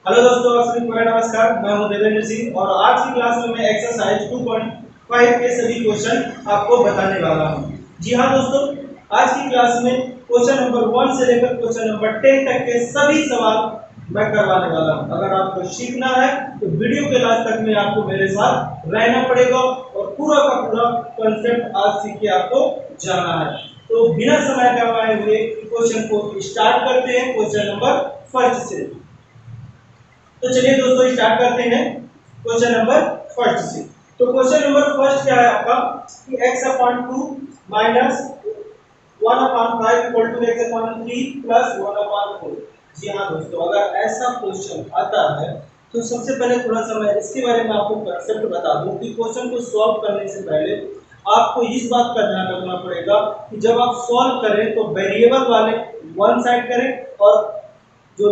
Hello दोस्तों, सभी को नमस्कार। मैं हूं देवेंद्र सिंह और आज की क्लास में मैं एक्सरसाइज 2.5 के सभी क्वेश्चन आपको बताने वाला हूं। जी हां दोस्तों, आज की क्लास में क्वेश्चन नंबर 1 से लेकर क्वेश्चन नंबर 10 तक के सभी सवाल मैं करवाने वाला हूं। अगर आपको सीखना है तो वीडियो के लास्ट तक में आपको मेरे साथ रहना पड़ेगा और पूरा का पूरा कॉन्सेप्ट आज सीख के आपको जाना है। तो बिना समय गंवाए हुए क्वेश्चन को स्टार्ट करते हैं क्वेश्चन नंबर फर्स्ट से। तो चलिए दोस्तों स्टार्ट करते हैं क्वेश्चन नंबर फर्स्ट से। तो क्वेश्चन नंबर फर्स्ट क्या है आपका कि x upon 2 minus 1 upon 5 equal to x upon 3 plus 1 upon 4। जी हाँ दोस्तों, अगर ऐसा क्वेश्चन आता है तो सबसे पहले थोड़ा सा मैं इसके बारे में आपको कांसेप्ट बता दूं कि क्वेश्चन को सॉल्व करने से पहले आपको इस बात का ध्यान रखना पड़ेगा कि जब आप सॉल्व करें तो वेरिएबल वाले वन साइड करें और जो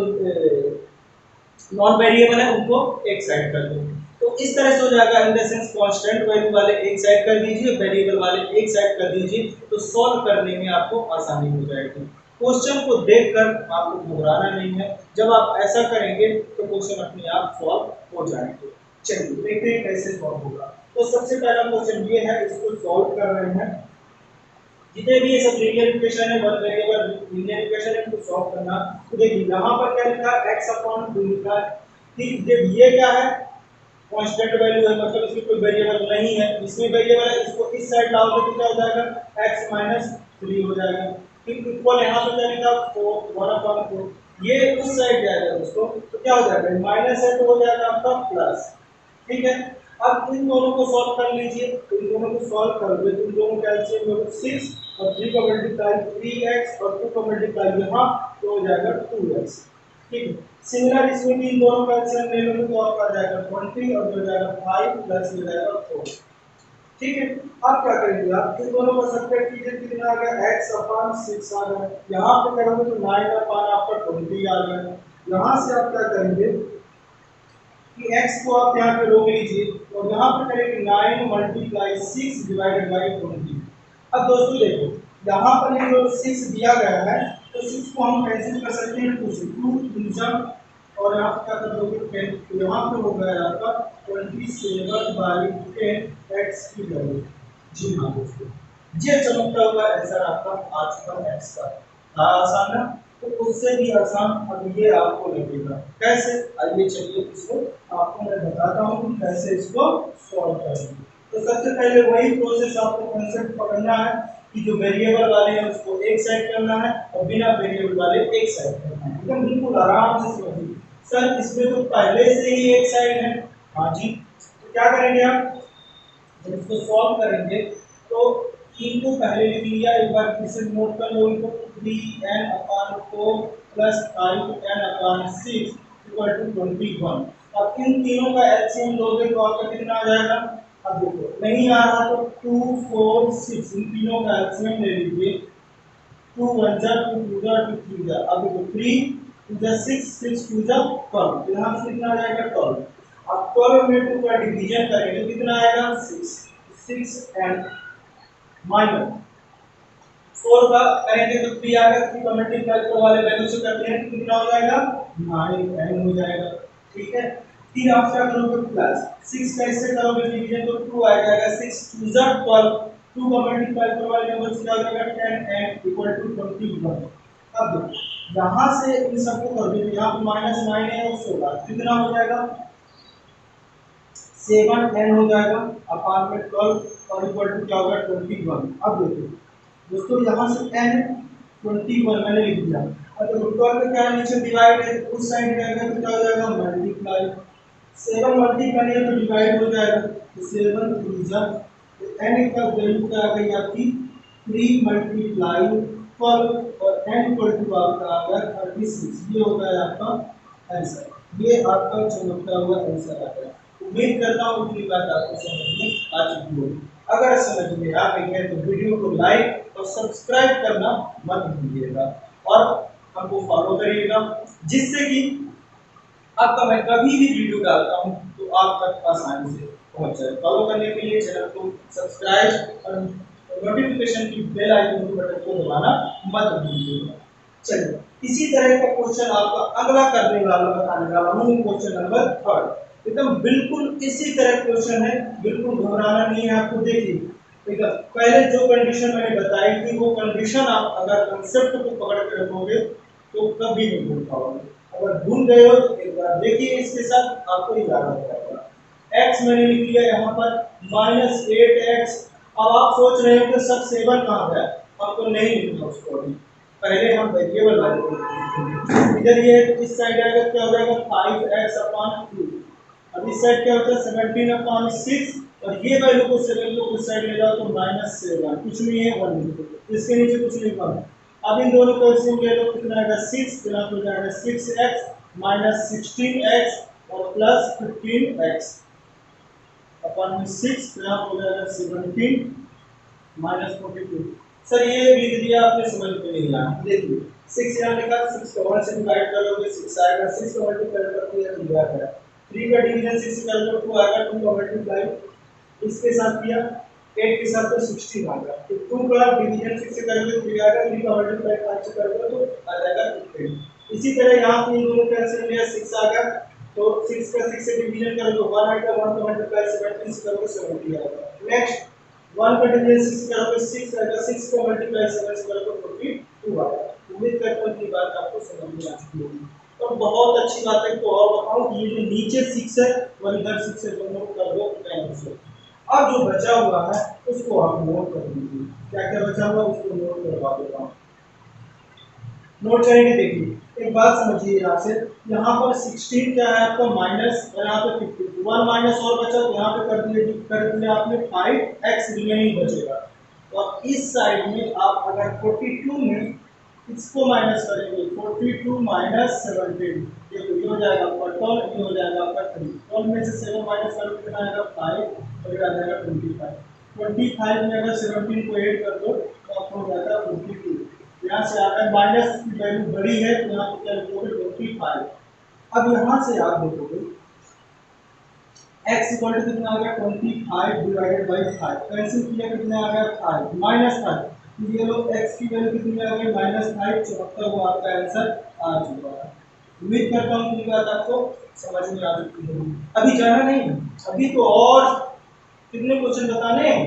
नॉन वेरिएबल है उनको एक साइड कर दो। तो इस तरह से हो जाएगा, in the sense constant value वाले एक साइड कर दीजिए, वेरिएबल वाले एक साइड कर दीजिए, तो सॉल्व करने में आपको आसानी हो जाएगी। क्वेश्चन को देखकर आपको घबराना नहीं है, जब आप ऐसा करेंगे तो क्वेश्चन अपने आप सॉल्व हो जाएंगे। चलिए देखते हैं कैसे सॉल्व होगा। तो सबसे पहला क्वेश्चन ये है, इसको सॉल्व कर रहे हैं। जितने भी ये सब लीनियर इक्वेशन है, वन वेरिएबल लीनियर इक्वेशन है, इनको सॉल्व करना। तो देखिए यहाँ पर क्या लिखा है, x अपॉन 2 लिखा है। ठीक, जब ये क्या है, कांस्टेंट वैल्यू है, मतलब इसमें कोई वेरिएबल नहीं है। इसमें वेरिएबल है, इसको इस साइड डाल दो तो क्या हो जाएगा, x माइनस 3 हो जाएगा। ठीक, इक्वल यहाँ पे क्या लिखा 4 1 अपॉन 4, ये उस साइड जाएगा दोस्तों, तो क्या हो जाएगा, माइनस है तो हो जाएगा आपका प्लस। ठीक है, अब इन दोनों को सॉल्व कर लीजिए। तो इन दोनों को सॉल्व करोगे तो इन दोनों का एलसीएम होगा 6 और 3 का मल्टीप्लाई 3x और 2 का मल्टीप्लाई यहाँ तो हो जाएगा 2x। ठीक है, सिमिलर इसमें भी इन दोनों का एलसीएम ले लोगे तो आपका आ जाएगा 20 और हो जाएगा 5 प्लस हो जाएगा 4। ठीक है, अब क्या करेंगे आप, इन दोनों को सब्ट्रैक्ट कीजिए, कितना आ गया, x अपॉन 6 आ गया। यहाँ पे करोगे तो 9 अपॉन आपका 20 आ गया। यहाँ से आप क्या करेंगे कि x को आप यहाँ पे रोक लीजिए और यहाँ पे करेंगे 9 मल्टीप्लाई 6 डिवाइडेड बाई 20। अब दोस्तों देखो, यहाँ पर ये जो 6 दिया गया है तो 6 को हम कैंसिल कर सकते हैं 2 से, 2 2 और यहाँ पे क्या कर दोगे 10, तो यहाँ पे हो गया आपका 27/10 x की वैल्यू। जी हाँ दोस्तों, ये चमकता हुआ आंसर आपका आ चुका है x का। था आसान ना, तो उससे भी आसान अब ये आपको लगेगा। कैसे, आइए चलिए इसको आपको मैं बताता हूँ कि कैसे इसको सॉल्व करेंगे। तो सबसे पहले वही प्रोसेस आपको कंसेप्ट पकड़ना है कि जो वेरिएबल वाले हैं उसको एक साइड करना है और बिना वेरिएबल वाले एक साइड करना है। एकदम बिल्कुल आराम से समझिए। सर इसमें तो पहले से ही एक साइड है। हाँ जी, तो क्या करेंगे आप, जब इसको सॉल्व करेंगे तो तीन को पहले लिख लिया, एक बार फिर से नोट कर लो इनको, 3n/4 plus 5n/6 equal to 21। अब इन तीनों का एलसीएम लोगे तो आपका कितना आ जाएगा। अब देखो नहीं आ रहा तो 2 4 6, इन तीनों का एलसीएम ले लीजिए। 2 1 जा 2 2 जा 2 3 जा, अब देखो 3 2 जा 6 6 2 जा 12, तो यहाँ से कितना आ जाएगा 12। अब 12 में 2 का डिवीजन करेंगे तो कितना आएगा 6, 6 एंड माइनस 4 का करेंगे तो 3 आ गया, 3 का मल्टीप्लाई 4 वाले वैल्यू से करते हैं तो कितना हो जाएगा 9 हो जाएगा। ठीक है, फिर आप क्या करोगे प्लस 6 कैसे करोगे डिवीजन, तो 2 आ जाएगा, 6 2 जा 12, 2 का मल्टीप्लाई 4 वाले नंबर से क्या हो जाएगा 10 एंड इक्वल टू 21। अब देखो यहाँ से इन सबको कर दो, यहाँ पे माइनस 9 है और 16 कितना हो जाएगा 7n हो जाएगा अपान में 12 और इक्वल टू क्या होगा 21। अब देखो दोस्तों यहाँ से n 21 मैंने लिख दिया। अब देखो 12 का क्या है, नीचे डिवाइड है, उस साइड जाएगा तो क्या हो जाएगा मल्टीप्लाई, 7 मल्टीप्लाई है तो डिवाइड हो जाएगा, तो 7 3 जा, तो n का वैल्यू क्या आ गई आपकी 3 मल्टीप्लाई 12 और n इक्वल टू आपका आ गया 36। ये हो गया आपका आंसर, ये आपका चमकता हुआ आंसर आ गया। उम्मीद करता हूँ कि बात आपको समझ में आ चुकी होगी। अगर समझ में आ गई है तो वीडियो को लाइक और सब्सक्राइब करना मत भूलिएगा और हमको फॉलो करिएगा, जिससे कि आपका मैं कभी भी वीडियो डालता हूँ तो आप तक आसानी से पहुंच जाए। फॉलो करने के लिए चैनल को सब्सक्राइब और नोटिफिकेशन की बेल आइकन बटन को दबाना मत भूलिएगा। चलिए इसी तरह का क्वेश्चन आपका अगला करने वाला बताने वाला हूँ, क्वेश्चन नंबर 3 एकदम बिल्कुल इसी तरह क्वेश्चन है, बिल्कुल घबराना नहीं है आपको। देखिए ठीक है, पहले जो कंडीशन मैंने बताई थी वो कंडीशन आप अगर कंसेप्ट को पकड़ के रखोगे तो कभी नहीं भूल पाओगे। अगर भूल गए हो तो एक बार देखिए, इसके साथ आपको ही याद आ जाएगा। x मैंने लिख लिया यहाँ पर -8x। अब आप सोच रहे हो कि सब 7 कहाँ गया, आपको नहीं लिखना उसको अभी, पहले हम वेरिएबल वाले को लिखेंगे। इधर ये इस साइड आएगा, क्या हो जाएगा 5x/2। अब इस साइड क्या होता है 17/6, और ये वैल्यू को 7 को उस साइड ले जाओ तो -7, कुछ नहीं है 1 लिखो, इसके नीचे कुछ नहीं पड़ा। अब इन दोनों को एलसीएम ले लो, कितना आएगा 6, तो यहाँ हो जाएगा 6x - 16x और प्लस 15x अपन में 6, तो यहाँ हो जाएगा 17 - 42। सर ये लिख दिया आपने, समझ में नहीं आया। देखिए 6 यहाँ लिखा, 6 को 1 से डिवाइड करोगे 6 आएगा, 6 को मल्टीप्लाई कर दिया तो दिया गया। 3 का डिवीजन 6 से कर दो 2 आएगा, 2 का मल्टीप्लाई इसके साथ किया 8 के साथ तो 16 आ गया। तो 2 का डिवीजन 6 से करोगे 3 आएगा, 3 का मल्टीप्लाई 5 से करोगे तो आ जाएगा 15। इसी तरह यहाँ पे इन दोनों का आंसर लिया 6 आ गया, तो 6 का 6 से डिवीजन करोगे 1 आएगा, 1 का मल्टीप्लाई 17 से करोगे 70 आएगा। नेक्स्ट 1 का डिवीजन 6 से करोगे 6 आएगा, 6 का मल्टीप्लाई 7 से करोगे 42 आएगा। उम्मीद करता हूँ कि बात आपको समझ में आ चुकी होगी। तो बहुत अच्छी बात है, तो और बताऊं कि ये जो नीचे 6 है और इधर 6 है, दोनों को कर दो कैंसिल। अब जो बचा हुआ है उसको आप नोट कर लीजिए, क्या क्या बचा हुआ उसको नोट करवा देता हूँ। नोट करेंगे, देखिए एक बात समझिए यहाँ से, यहाँ पर 16 क्या है आपका माइनस, और यहाँ पे 50, 1 माइनस और बचा तो यहाँ पे कर दिया आपने 5x रिमेनिंग बचेगा। तो अब इस साइड में आप अगर 42 में इसको माइनस करेंगे 42 - 17, देखो ये हो जाएगा आपका 12, ये हो जाएगा आपका 3, 12 में से 7 माइनस करोगे कितना आएगा 5, और ये आ जाएगा 25। 25 में अगर 17 को ऐड कर दो तो आपको हो जाएगा 52। यहाँ से अगर माइनस की वैल्यू बड़ी है तो यहाँ पे क्या लिखोगे 25। अब यहाँ से आप देखोगे x इक्वल टू कितना आ गया 25 डिवाइडेड बाई 5, कैंसिल किया कितना आ गया 5 -5, ये लो x की वैल्यू कितनी आ गई -5, चौहत्तर वो आपका आंसर आ चुका है। उम्मीद करता हूँ कि बात आपको समझ में आ चुकी होगी। अभी जाना नहीं, अभी तो और कितने क्वेश्चन बताने हैं,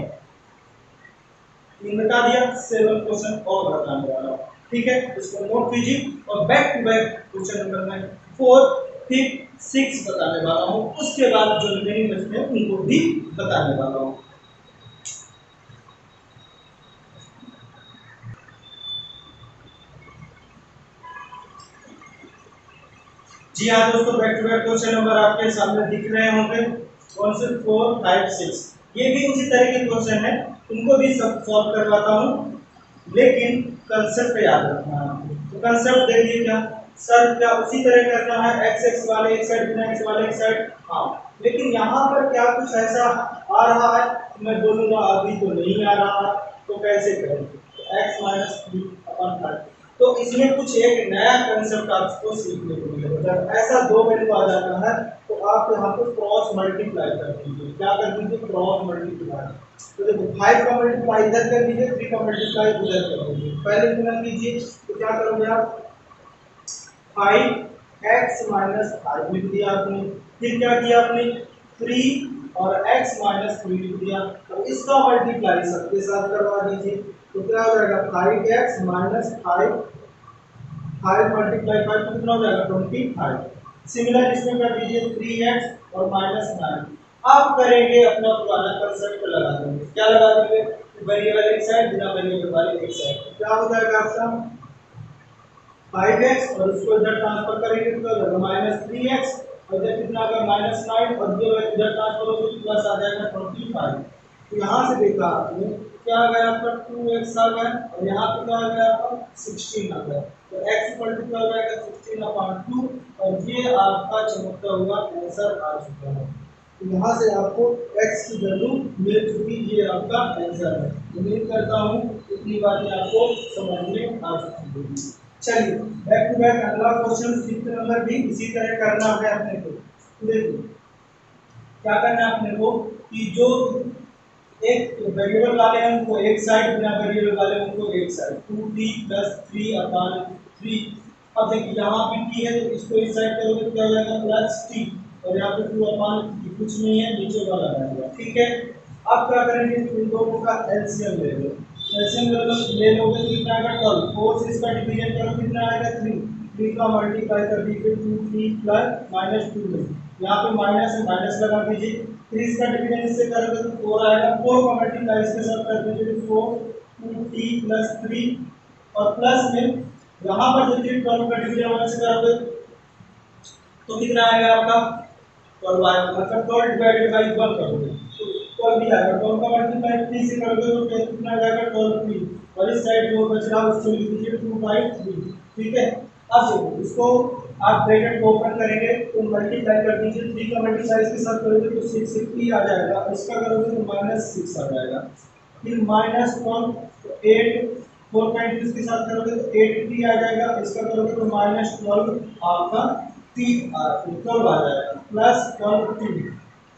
3 बता दिया, 7 क्वेश्चन और बताने वाला हूँ। ठीक है, इसको नोट कीजिए और back to back question number मैं 4, 5, 6 बताने वाला हूँ, उसके बाद जो रिमेनिंग बचते हैं उनको भी बताने वाला हूँ। जी हाँ दोस्तों, back to back question number आपके सामने दिख रहे होंगे, कौन से 4, 5, 6, ये भी उसी तरह के क्वेश्चन है, उनको भी सब सॉल्व करवाता हूँ, लेकिन कंसेप्ट याद रखना है। तो कंसेप्ट देखिए, क्या सर क्या उसी तरह करना है, एक्स एक्स वाले एक साइड बिना एक्स वाले एक साइड, हाँ, लेकिन यहाँ पर क्या कुछ ऐसा आ रहा है, मैं बोलूँगा अभी तो नहीं आ रहा है, तो कैसे करेंगे, तो x - 3/5, तो इसमें कुछ एक नया कंसेप्ट आपको सीखने को मिलेगा। जब ऐसा दो वैल्यू आ जाता है तो आप यहाँ पे क्रॉस मल्टीप्लाई कर दीजिए, क्या कर दीजिए क्रॉस मल्टीप्लाई। तो देखो 5 का मल्टीप्लाई इधर कर दीजिए, 3 का मल्टीप्लाई उधर कर दीजिए, पहले गुणन कीजिए तो क्या करोगे आप 5x - 5 लिख दिया आपने, फिर क्या किया आपने 3 और x - 3 लिख दिया, तो इसका मल्टीप्लाई सबके साथ करवा दीजिए, तो क्या हो जाएगा 5x - 5, 5 मल्टीप्लाई 5 कितना हो जाएगा 25। सिमिलर इसमें कर दीजिए 3x और -9। आप करेंगे अपना पुराना कंसेप्ट लगा देंगे, क्या लगा देंगे, वेरिएबल एक साइड बिना वेरिएबल वाले एक साइड, क्या हो जाएगा आपका 5x और उसको इधर ट्रांसफर करेंगे तो -3x, और इधर कितना आ गया -9, और ये इधर ट्रांसफर हो तो प्लस आ जाएगा 25। तो यहाँ से देखा आपने क्या आ गया आपका 2x आ गया, और यहाँ पे क्या आ गया आपका 16 आ गया, तो x इक्वल टू क्या हो जाएगा 16/2, और ये आपका चमकता हुआ आंसर आ चुका है। तो यहाँ से आपको x की वैल्यू मिल चुकी, ये आपका आंसर है। उम्मीद करता हूँ इतनी बातें आपको समझ में आ चुकी होगी। चलिए बैक टू बैक अगला क्वेश्चन 5 नंबर भी इसी तरह करना है अपने को। देखिए क्या करना है अपने को कि जो एक वेरिएबल वाले हैं उनको एक साइड, बिना वेरिएबल वाले उनको एक साइड, 2t + 3/3 अब देखिए यहाँ पे टी है तो इसको इस साइड करोगे तो क्या हो जाएगा प्लस टी, और यहाँ पे 2 अपॉन कुछ नहीं है नीचे वाला रहेगा। ठीक है, अब क्या करेंगे, इन दोनों का एलसीएम ले लो। एलसीएम ले लोगे तो कितना आएगा 12, 4 से इसका डिवीजन करो कितना आएगा 3, 3 का मल्टीप्लाई कर दीजिए 2 3 प्लस माइनस 2 में, यहाँ पे माइनस है माइनस लगा दीजिए, 3 इसका डिवीजन इससे करोगे तो 4 आएगा, 4 का मल्टीप्लाई इसके साथ कर दीजिए 4 2t प्लस 3, और प्लस में यहाँ पर जो 3 12 का डिवीजन 1 से करोगे तो कितना आएगा आपका 12 आएगा, मतलब 12 डिवाइडेड बाई 1 करोगे तो 12 भी आएगा, 12 का मल्टीप्लाई 3 से करोगे तो कितना आ जाएगा 12 3, और इस साइड जो बच रहा है उसको लिख दीजिए 2/3। ठीक है, अब देखो इसको आप ब्रैकेट को ओपन करेंगे तो मल्टीप्लाई कर दीजिए, 3 का मल्टीप्लाई इसके साथ करोगे तो 6 से 3 आ जाएगा, और इसका करोगे तो -6 आ जाएगा, फिर -12 तो 8, 4 का इंटू इसके साथ करोगे तो 8t आ जाएगा, इसका करोगे तो -12 आपका 12 आ जाएगा, प्लस 12t।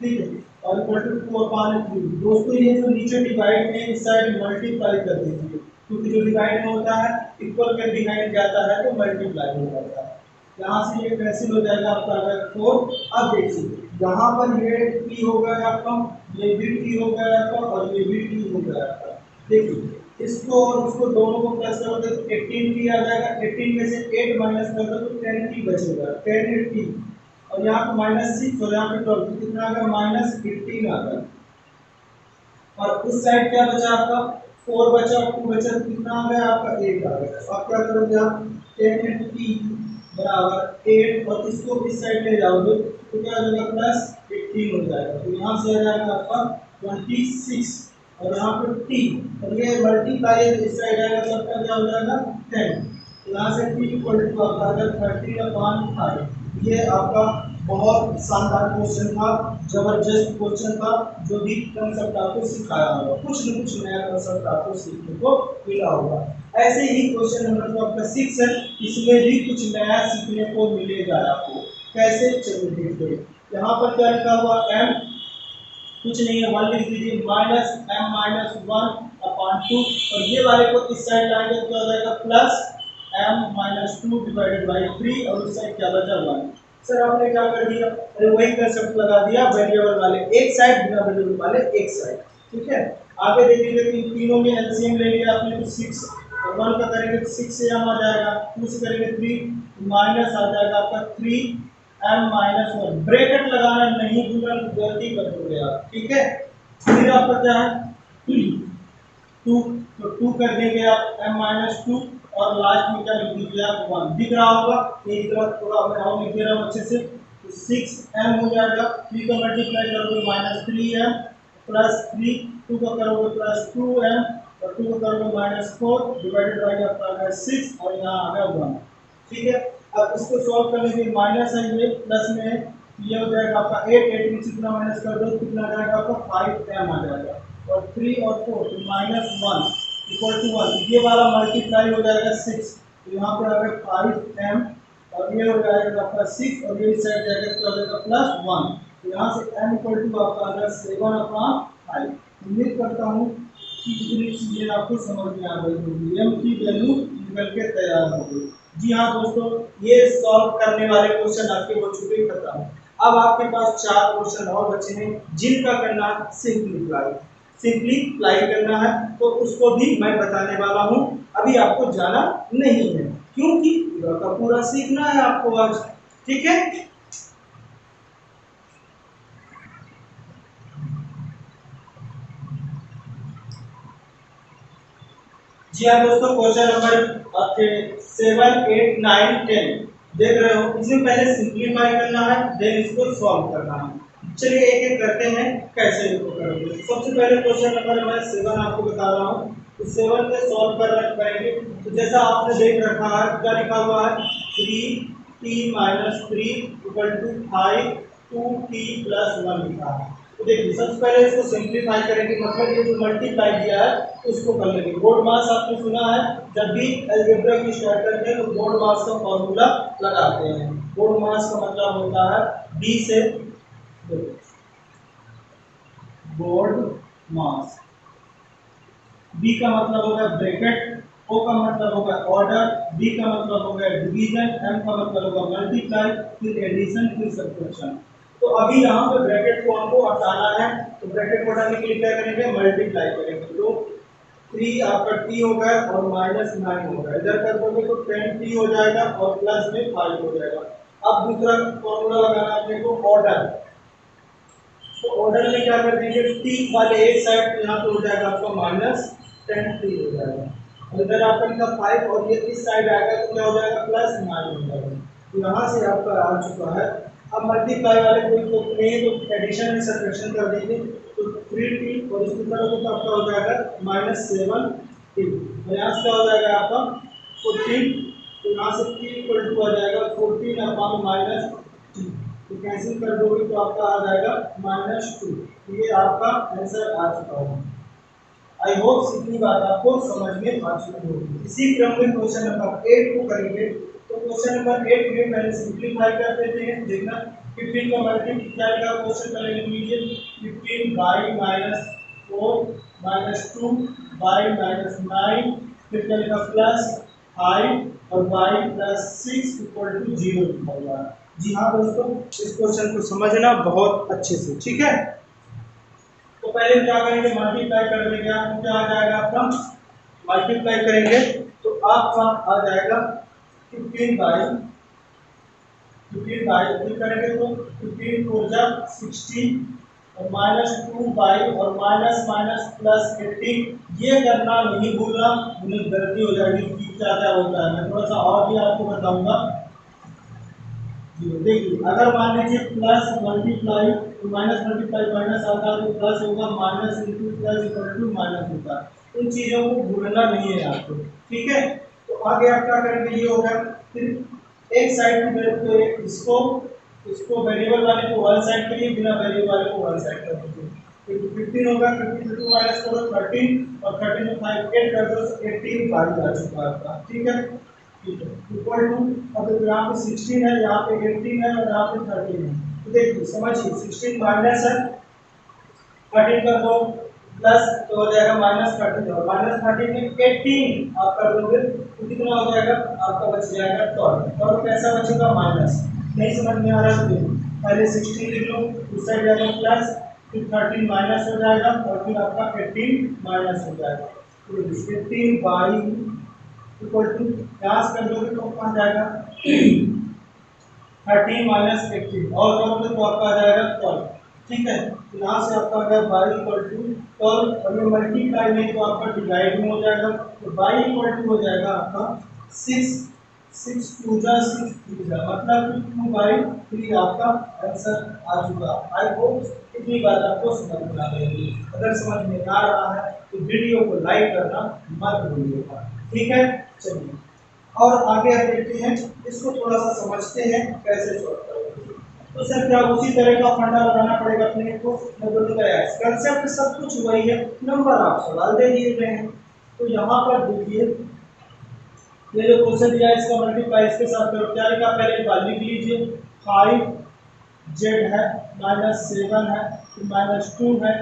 ठीक है, और इक्वल टू 2/3। दोस्तों ये जो नीचे डिवाइड में इस साइड मल्टीप्लाई कर दीजिए, क्योंकि जो डिवाइड में होता है इक्वल के बिहाइंड जाता है तो मल्टीप्लाई हो जाता है, यहाँ से ये कैंसिल हो जाएगा आपका अगर 4। अब देखिए यहाँ पर ये t हो गया आपका, ये भी t हो गया आपका, और ये भी t हो गया आपका। देखिए इसको और उसको दोनों को प्लस करोगे तो 18t आ जाएगा, 18 में से 8 माइनस कर दो तो 10t बचेगा, 10t, और यहाँ पे -6 और यहाँ पे 12 तो कितना आ गया -18 आ गया, और उस साइड क्या बचा आपका 4 बचा, 2 बचा, कितना आ गया आपका 8 आ गया। अब क्या करोगे आप 10t बराबर 8, और इसको इस साइड ले जाओगे तो क्या हो जाएगा +18 हो जाएगा, तो यहाँ से आ जाएगा आपका 26, और यहाँ पे t, और ये मल्टीप्लाई इस साइड आएगा तो आपका क्या हो जाएगा 10, तो यहाँ से t इक्वल टू आपका आ जाएगा 30/5। ये आपका बहुत शानदार क्वेश्चन था, जबरदस्त क्वेश्चन था, जो भी कंसेप्ट आपको सिखाया होगा, कुछ न कुछ नया कंसेप्ट आपको सीखने को मिला होगा। ऐसे ही क्वेश्चन नंबर जो आपका 6 है, इसमें भी कुछ नया सीखने को मिलेगा आपको। कैसे, चलिए देखते हैं। यहाँ पर क्या लिखा हुआ m, कुछ नहीं है 1 लिख दीजिए, -m-1/2, और ये वाले को इस साइड लाएंगे तो क्या हो जाएगा +m-2/3, और उस साइड क्या बचा 1। सर आपने क्या कर दिया, अरे वही कंसेप्ट लगा दिया, वेरिएबल वाले एक साइड बिना वेरिएबल वाले एक साइड। ठीक है, आगे देखिए कि तीनों में एलसीएम ले लिया आपने तो 6, और 1 का करेंगे तो 6 से m आ जाएगा, 2 से करेंगे 3 माइनस आ जाएगा आपका 3m-1, ब्रैकेट लगाना नहीं भूलना, गलती कर दोगे आप। ठीक है, फिर आपका क्या है 2, तो 2 कर देंगे आप m-2, और लास्ट में क्या लिख दीजिए आप 1, दिख रहा होगा, ये इधर थोड़ा मैं और लिख दे रहा हूँ अच्छे से, तो 6m हो जाएगा, 3 का मल्टीप्लाई करोगे -3m प्लस 3, 2 का करोगे +2m, और 2 का करोगे -4 डिवाइडेड बाई आपका 6, और यहाँ आ गया 1। ठीक है, अब इसको सॉल्व करने के लिए माइनस है, ये प्लस में है, ये हो जाएगा आपका 8 में कितना माइनस कर दो कितना आ जाएगा आपका 5m आ जाएगा, और 3 और 4 तो -1 इक्वल टू 1, ये वाला मल्टीप्लाई हो जाएगा 6, तो यहाँ पे आ गया 5m, और ये हो जाएगा आपका 6, और ये साइड जाएगा तो आ जाएगा +1, तो यहाँ से m इक्वल टू आपका आ गया 7/5। उम्मीद करता हूँ कि इतनी चीज़ें आपको समझ में आ गई होगी, m की वैल्यू निकल के तैयार हो गई। जी हाँ दोस्तों, ये सॉल्व करने वाले क्वेश्चन आपके हो चुके खत्म। अब आपके पास 4 क्वेश्चन और बचे हैं, जिनका करना है सिंपलीफाई करना है, तो उसको भी मैं बताने वाला हूँ, अभी आपको जाना नहीं है, क्योंकि पूरा का पूरा सीखना है आपको आज। ठीक है, जी हाँ दोस्तों, क्वेश्चन नंबर आपके 7 8 9 10 देख रहे हो, इसमें पहले सिंपलीफाई करना है, देन इसको सॉल्व करना है। चलिए एक एक करते हैं कैसे इसको करेंगे। सबसे पहले क्वेश्चन नंबर मैं 7 आपको बता रहा हूँ, तो 7 पे सॉल्व करेंगे। तो जैसा आपने देख रखा है, क्या लिखा हुआ है 3t-3 = 5 2t + 1 लिखा है। तो देखिए सबसे पहले इसको सिंपलीफाई करेंगे, मतलब ये जो मल्टीप्लाई किया है उसको कर लेंगे। बोर्ड मास आपने सुना है, जब भी अलजेब्रा की स्टार्ट करते हैं तो बोर्ड मास का फॉर्मूला लगाते हैं। बोर्ड मास का मतलब होता है बी से, बोर्ड मास, बी का मतलब होता है ब्रैकेट, O का मतलब होगा ऑर्डर, D का मतलब होगा डिवीजन, M का मतलब होगा मल्टीप्लाई, फिर एडिशन, फिर सब्ट्रैक्शन। तो अभी यहाँ पे ब्रैकेट को हमको हटाना है, तो ब्रैकेट को हटाने के लिए क्या करेंगे, मल्टीप्लाई करेंगे। तो 3 आपका t हो गया और -9 हो गया, इधर कर दोगे तो 10t हो जाएगा और प्लस में 5 हो जाएगा। अब दूसरा फॉर्मूला लगाना है अपने को ऑर्डर। तो ऑर्डर में क्या कर देंगे, t वाले एक साइड यहाँ पे हो जाएगा आपका -10t हो जाएगा, और इधर आपका लिखा 5 और ये इस साइड आएगा तो क्या हो जाएगा, +9 हो जाएगा। तो यहाँ से आपका आ चुका है। अब मल्टीप्लाई वाले कोई तो नहीं तो एडिशन में सब्ट्रैक्शन कर देंगे, तो 3t और इसकी तरफ तो आपका हो जाएगा -7t, और यहाँ से क्या हो जाएगा आपका 14, तो यहाँ से t इक्वल टू आ जाएगा 14 अपॉन -t, तो कैंसिल कर दोगे तो आपका आ जाएगा -2। ये आपका आंसर आ चुका होगा। आई होप इतनी बात आपको समझ में आ चुकी होगी। इसी क्रम में क्वेश्चन नंबर 8 को करेंगे। तो क्वेश्चन नंबर 8 में पहले सिंपलीफाई कर देते हैं। देखना 15 का मल्टीप्लाई का क्वेश्चन पहले लिख लीजिए, 15 बाई -4 -2 बाई -9, फिर क्या लिखा +5 और बाई +6 इक्वल टू 0 लिखा हुआ है। जी हाँ दोस्तों, इस क्वेश्चन को समझना बहुत अच्छे से, ठीक है। तो पहले क्या करेंगे, मल्टीप्लाई कर देंगे, आपको क्या आ जाएगा, आपका मल्टीप्लाई करेंगे तो आपका आ जाएगा 15 बाई फिर करेंगे तो 15 4 जा 16 और -2 बाई और माइनस माइनस +18। ये करना नहीं भूलना, मुझे गलती हो जाएगी कि क्या क्या होता है। मैं थोड़ा सा और भी आपको बताऊंगा। देखिए अगर मान लीजिए प्लस मल्टीप्लाई तो माइनस मल्टीप्लाई माइनस आता है तो प्लस होगा, minus into plus equal to minus होता है। इन चीज़ों को भूलना नहीं है आपको, ठीक है। तो आगे आप क्या करेंगे, ये होगा फिर एक साइड को इसको वेरिएबल वाले को वन साइड के लिए, बिना वेरिएबल वाले को वन साइड कर देंगे। तो 15 होगा, 15 से 2 माइनस करो 13 और 13 में 5 ऐड कर दो तो 18 बाई आ चुका है आपका, ठीक है। इक्वल टू, अब यहाँ पे 16 है, यहाँ पे 18 है और यहाँ पे 13 है। तो देखिए समझिए 16 माइनस है 13 कर दो प्लस तो हो जाएगा -13 और -13 में 18 आप कर दोगे तो कितना हो जाएगा, आपका बच जाएगा 12। और कैसा बचेगा, माइनस। नहीं समझ में आ रहा है तो पहले 16 लिख लो, उस साइड जाएगा प्लस, फिर 13 माइनस हो जाएगा और फिर आपका 18 माइनस हो जाएगा। तो 18 बाई इक्वल टू प्लस कर दोगे तो आ जाएगा 13 माइनस 18 और करोगे तो आपका आ जाएगा 12, ठीक है। तो यहाँ से आपका आ गया बाई इक्वल टू 12 और ये मल्टीप्लाई में तो आपका डिवाइड में हो जाएगा, तो बाई इक्वल टू हो जाएगा आपका 6 6 2 जा 6 3 जा, मतलब 2/3 आपका आंसर आ चुका। आई होप इतनी बात आपको समझ में आ गई। अगर समझ में आ रहा है तो वीडियो को लाइक करना मत भूलिएगा, ठीक है। चलिए और आगे हम देखते हैं, इसको थोड़ा सा समझते हैं कैसे सॉल्व करेंगे। तो सर क्या उसी तरह का फंडा लगाना पड़ेगा अपने को, कंसेप्ट सब कुछ वही है, नंबर आप सवाल दे दिए गए हैं। तो यहाँ पर देखिए ये जो क्वेश्चन दिया है इसका मल्टीप्लाई इसके साथ करो, क्या लिखा पहले वैल्यू लिख लीजिए, 5 जेड है -7 है -2 है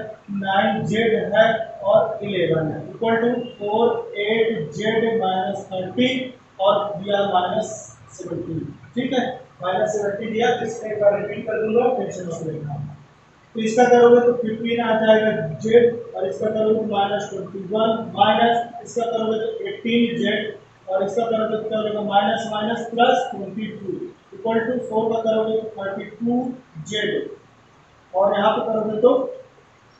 9 जेड है और 11 है इक्वल टू 4 8 जेड -30 और दिया -17, ठीक है। -17 दिया, इसमें एक बार रिपीट कर दूंगा, टेंशन मत लेना। तो इसका करोगे तो 15 आ जाएगा जेड और इसका करोगे -21 माइनस इसका करोगे तो 18 जेड और इसका करोगे तो क्या होगा माइनस माइनस +22 इक्वल टू 4 का करोगे तो 32 जेड और यहाँ पे करोगे तो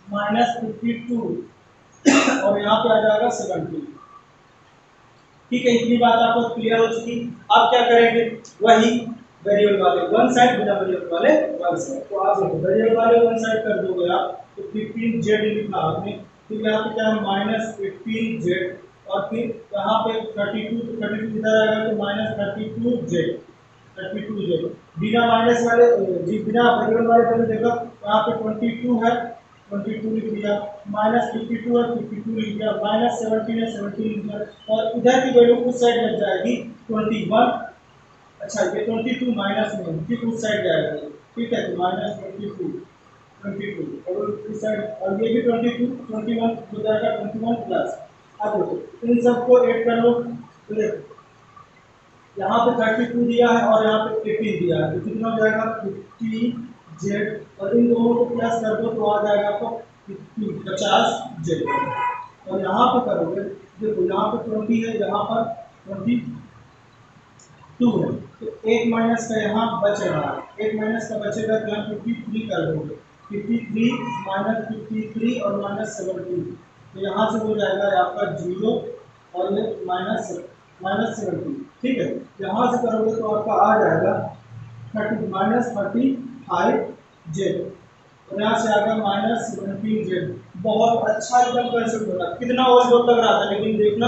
-52 और यहाँ पे आ जाएगा 17, ठीक है। इतनी बात आपको क्लियर हो चुकी। अब क्या करेंगे, वही वेरिएबल वाले वन साइड, बिना वेरिएबल वाले वन साइड। तो आप देखो वेरिएबल वाले वन साइड कर दोगे आप तो 15 जेड लिखा आपने, फिर यहाँ पे क्या है -18 जेड और फिर यहाँ पे 32 तो 32 इधर आएगा तो -32 जेड 32 जेड बिना माइनस वाले जी बिना वेरिएबल वाले पहले देखो यहाँ पे 22 है 22 लिख दिया, -52 है 52 लिख दिया, -17 है 17 लिख दिया और इधर की वैल्यू उस साइड लग जाएगी 21। अच्छा ये 22 माइनस में ठीक उस साइड जाएगा, ठीक है। तो -22 और उस साइड और ये भी 22 21 हो जाएगा 21 प्लस। अब देखो इन सबको ऐड कर लो, तो देखो यहाँ पे 32 दिया है और यहाँ पे 18 दिया है, तो कितना हो जाएगा 50z, और इन दोनों को प्लस कर दो तो आ जाएगा आपको 50z। और यहाँ पे करोगे, देखो यहाँ पे 20 है, यहाँ पर 22 है, तो एक माइनस का यहाँ बच रहा है, एक माइनस का बचेगा तो यहाँ 53 कर दोगे, 53 माइनस 53 और माइनस 17, तो यहाँ से हो जाएगा आपका 0 और ये -17, ठीक है। यहाँ से करोगे तो आपका आ जाएगा -35z, और यहाँ से आएगा -17z। बहुत अच्छा एकदम कंसेप्ट होता है, कितना और जोर लग रहा था, लेकिन देखना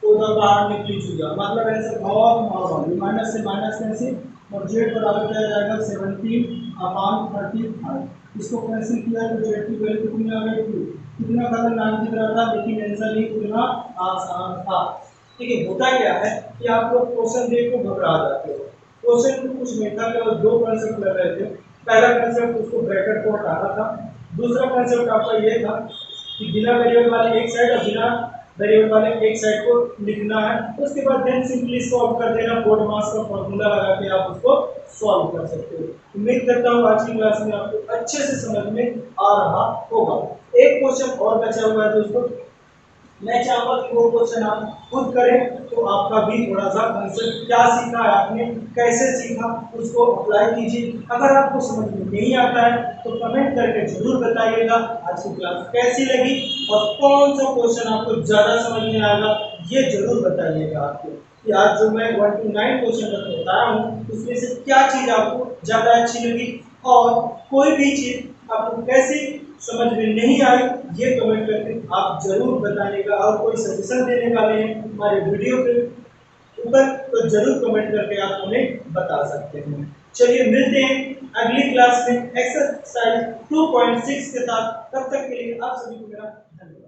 तो उधर बाहर निकली चुका, मतलब ऐसे बहुत मार माइनस से माइनस कैंसिल, और जेड बराबर क्या जाएगा 17/35। इसको कैंसिल किया तो जेड की वैल्यू कितनी आ गई 2, कितना कलर नाम दिख रहा था, लेकिन आंसर ही कितना आसान था। ठीक है, होता क्या है कि आप लोग क्वेश्चन देख को घबरा जाते हो, क्वेश्चन में कुछ नहीं था, केवल दो कंसेप्ट लग रहे थे। पहला कंसेप्ट उसको ब्रैकेट को हटाना था, दूसरा कंसेप्ट आपका ये था कि बिना वेरिएबल वाले एक साइड और बिना वेरिएबल वाले एक साइड को लिखना है, उसके बाद देन सिंपली सॉल्व कर देना, बोर्ड मास का फॉर्मूला लगा के आप उसको सॉल्व कर सकते हो। उम्मीद करता हूँ आज की क्लास में आपको अच्छे से समझ में आ रहा होगा। एक क्वेश्चन और बचा हुआ है दोस्तों, मैं चाहूंगा कि वो क्वेश्चन आप खुद करें, तो आपका भी थोड़ा सा कंसेप्ट क्या सीखा है आपने, कैसे सीखा, उसको अप्लाई कीजिए। अगर आपको समझ में नहीं आता है तो कमेंट करके जरूर बताइएगा आज की क्लास कैसी लगी, और कौन सा क्वेश्चन आपको ज़्यादा समझ में आएगा ये जरूर बताइएगा आपको, कि आज जो मैं 1 to 9 क्वेश्चन बताया हूँ उसमें से क्या चीज़ आपको ज़्यादा अच्छी लगी, और कोई भी चीज़ आपको कैसी समझ में नहीं आई ये कमेंट करके आप जरूर बताइएगा। और कोई सजेशन देने वाले हैं हमारे वीडियो के ऊपर तो जरूर कमेंट करके आप हमें बता सकते हैं। चलिए मिलते हैं अगली क्लास में एक्सरसाइज 2.6 के साथ, तब तक के लिए आप सभी को मेरा धन्यवाद।